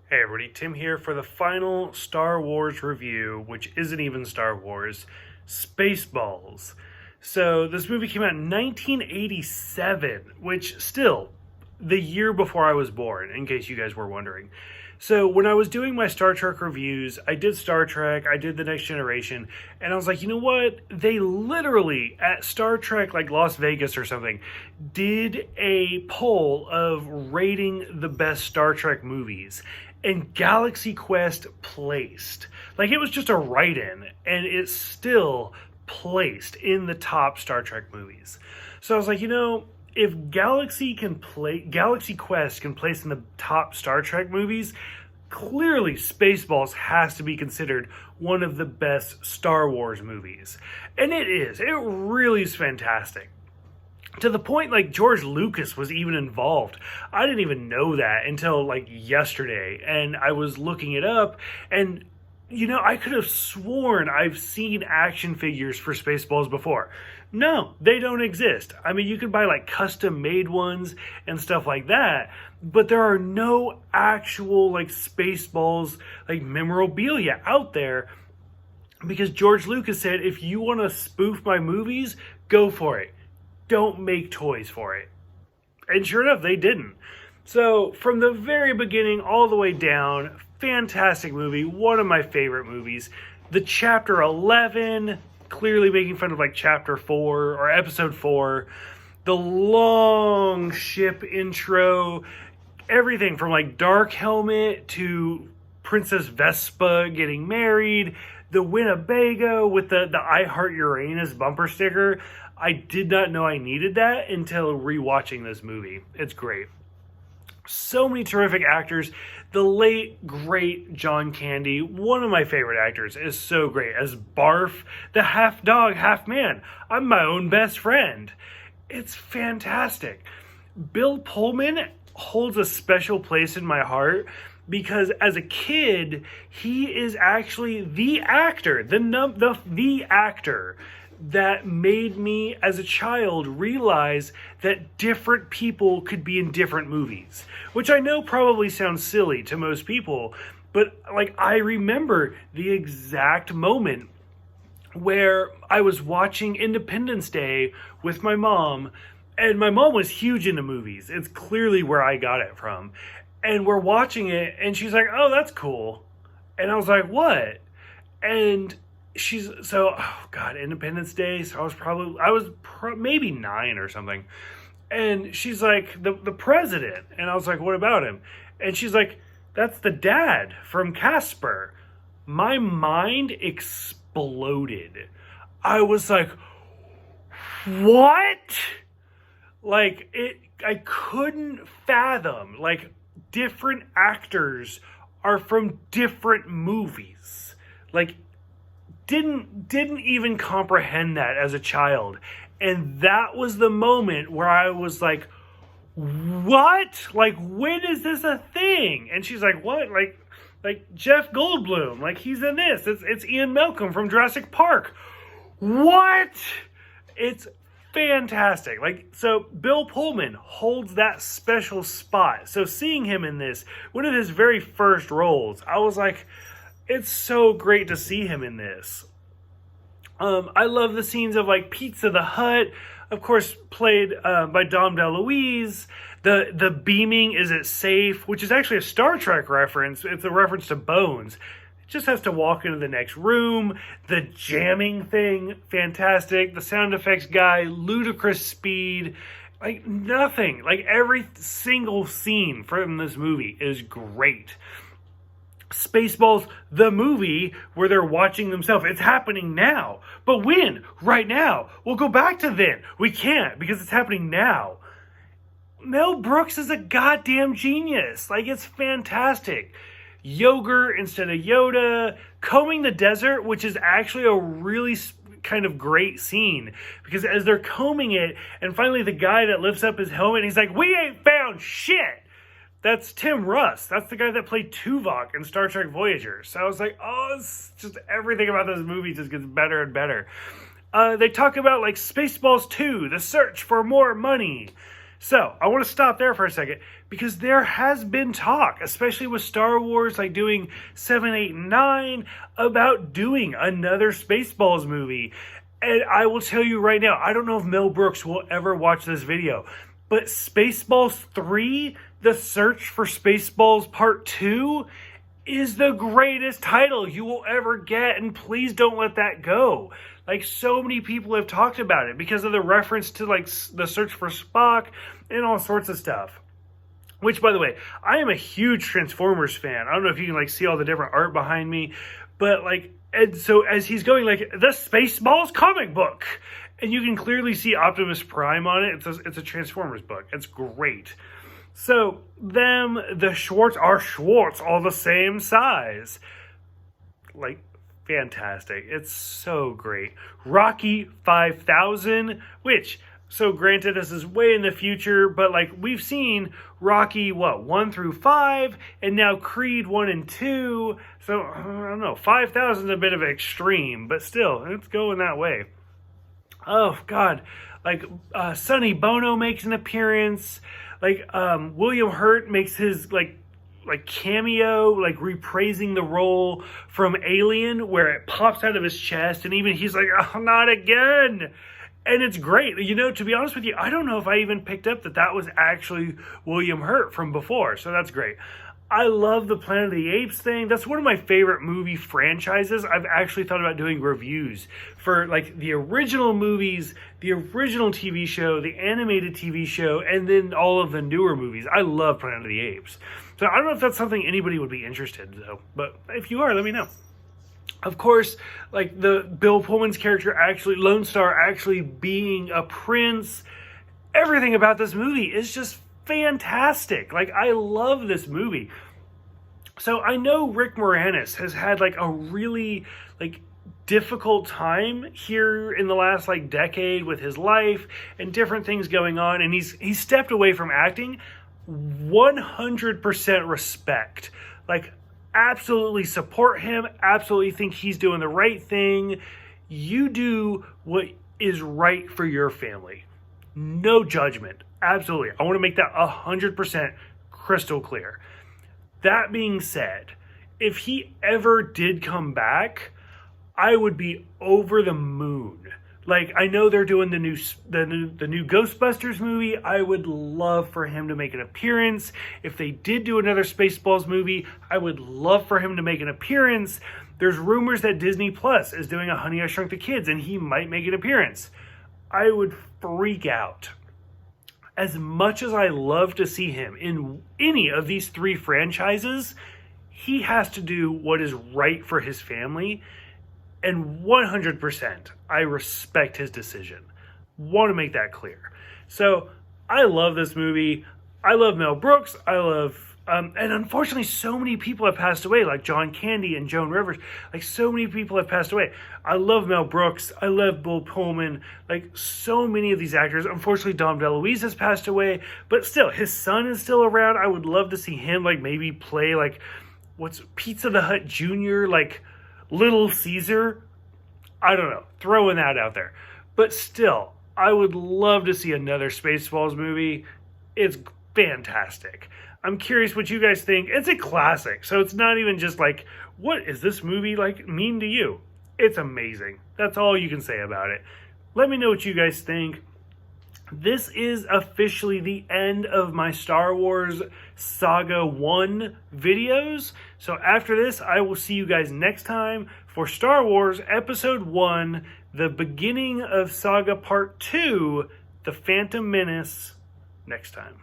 Hey everybody, Tim here for the final Star Wars review, which isn't even Star Wars, Spaceballs. So this movie came out in 1987, which still, the year before I was born, in case you guys were wondering. So when I was doing my Star Trek reviews, I did Star Trek, I did The Next Generation, and I was like, you know what? They literally, at Star Trek, like Las Vegas or something, did a poll of rating the best Star Trek movies. And Galaxy Quest placed. Like, it was just a write-in, and it still placed in the top Star Trek movies. So I was like, if Galaxy Quest can place in the top Star Trek movies, clearly Spaceballs has to be considered one of the best Star Wars movies. And it is. It really is fantastic. To the point, like, George Lucas was even involved. I didn't even know that until, like, yesterday. And I was looking it up, and, I could have sworn I've seen action figures for Spaceballs before. No, they don't exist. I mean, you could buy, like, custom-made ones and stuff like that, but there are no actual, like, Spaceballs, like, memorabilia out there, because George Lucas said, if you want to spoof my movies, go for it. Don't make toys for it. And sure enough, they didn't. So from the very beginning all the way down, fantastic movie, one of my favorite movies. The chapter 11, clearly making fun of like chapter 4 or episode 4. The long ship intro, everything from like Dark Helmet to Princess Vespa getting married, the Winnebago with the I Heart Uranus bumper sticker. I did not know I needed that until rewatching this movie. It's great. So many terrific actors. The late, great John Candy, one of my favorite actors, is so great as Barf, the half dog, half man. I'm my own best friend. It's fantastic. Bill Pullman holds a special place in my heart because as a kid, he is actually the actor, the actor that made me, as a child, realize that different people could be in different movies. Which I know probably sounds silly to most people, but like I remember the exact moment where I was watching Independence Day with my mom, and my mom was huge into movies. It's clearly where I got it from. And we're watching it, and she's like, oh, that's cool. And I was like, what? And Independence Day. So I was maybe 9 or something. And she's like, the president. And I was like, what about him? And she's like, that's the dad from Casper. My mind exploded. I was like, what? Like, I couldn't fathom, like, different actors are from different movies. Like, didn't even comprehend that as a child. And that was the moment where I was like, what? Like, when is this a thing? And she's like, what? Like Jeff Goldblum, like he's in this. It's Ian Malcolm from Jurassic Park. What? It's fantastic. Like, so Bill Pullman holds that special spot. So seeing him in this, one of his very first roles, I was like, it's so great to see him in this. I love the scenes of like Pizza the Hut, of course, played by Dom DeLuise. The beaming, is it safe? Which is actually a Star Trek reference. It's a reference to Bones. It just has to walk into the next room. The jamming thing, fantastic. The sound effects guy, ludicrous speed. Like nothing. Like every single scene from this movie is great. Spaceballs, the movie where they're watching themselves. It's happening now. But when? Right now. We'll go back to then. We can't because it's happening now. Mel Brooks is a goddamn genius. Like, it's fantastic. Yogurt instead of Yoda. Combing the desert, which is actually a really kind of great scene. Because as they're combing it, and finally the guy that lifts up his helmet, he's like, we ain't found shit. That's Tim Russ. That's the guy that played Tuvok in Star Trek Voyager. So I was like, oh, it's just everything about this movie just gets better and better. They talk about like Spaceballs 2, The Search for More Money. So I want to stop there for a second because there has been talk, especially with Star Wars, like doing 7, 8, and 9, about doing another Spaceballs movie. And I will tell you right now, I don't know if Mel Brooks will ever watch this video, but Spaceballs 3, The Search for Spaceballs Part 2, is the greatest title you will ever get, and please don't let that go. Like, so many people have talked about it because of the reference to, like, The Search for Spock and all sorts of stuff. Which, by the way, I am a huge Transformers fan. I don't know if you can, like, see all the different art behind me, but, like, and so as he's going, like, the Spaceballs comic book, and you can clearly see Optimus Prime on it. It's a Transformers book. It's great. So, the Schwartz are Schwartz, all the same size. Like, fantastic. It's so great. Rocky 5000, which, so granted, this is way in the future, but, like, we've seen Rocky, 1 through 5, and now Creed 1 and 2. So, I don't know, 5,000 is a bit of an extreme, but still, it's going that way. Oh, God. Like, Sonny Bono makes an appearance. Like, William Hurt makes his, like cameo, like, reprising the role from Alien, where it pops out of his chest, and even he's like, oh, not again. And it's great. You know, to be honest with you, I don't know if I even picked up that was actually William Hurt from before, so that's great. I love the Planet of the Apes thing. That's one of my favorite movie franchises. I've actually thought about doing reviews for, like, the original movies, the original TV show, the animated TV show, and then all of the newer movies. I love Planet of the Apes. So I don't know if that's something anybody would be interested in, though. But if you are, let me know. Of course, like, the Bill Pullman's character actually, Lone Star actually being a prince, everything about this movie is just fantastic. Like, I love this movie. So I know Rick Moranis has had, like, a really, like, difficult time here in the last, like, decade with his life and different things going on, and he's stepped away from acting. 100% respect. Like, absolutely support him, absolutely think he's doing the right thing. You do what is right for your family. No judgment. Absolutely. I want to make that 100% crystal clear. That being said, if he ever did come back, I would be over the moon. Like, I know they're doing the new Ghostbusters movie. I would love for him to make an appearance. If they did do another Spaceballs movie, I would love for him to make an appearance. There's rumors that Disney Plus is doing a Honey, I Shrunk the Kids, and he might make an appearance. I would freak out. As much as I love to see him in any of these 3 franchises, he has to do what is right for his family. And 100%, I respect his decision. Want to make that clear. So, I love this movie. I love Mel Brooks. I love... and unfortunately, so many people have passed away, like John Candy and Joan Rivers. Like, so many people have passed away. I love Mel Brooks. I love Bill Pullman. Like, so many of these actors. Unfortunately, Dom DeLuise has passed away. But still, his son is still around. I would love to see him, like, maybe play, like, what's Pizza the Hut Jr., like, Little Caesar. I don't know. Throwing that out there. But still, I would love to see another Spaceballs movie. It's fantastic. I'm curious what you guys think. It's a classic, so it's not even just like, what is this movie like mean to you? It's amazing. That's all you can say about it. Let me know what you guys think. This is officially the end of my Star Wars Saga 1 videos. So after this, I will see you guys next time for Star Wars Episode 1, the beginning of Saga Part 2, The Phantom Menace, next time.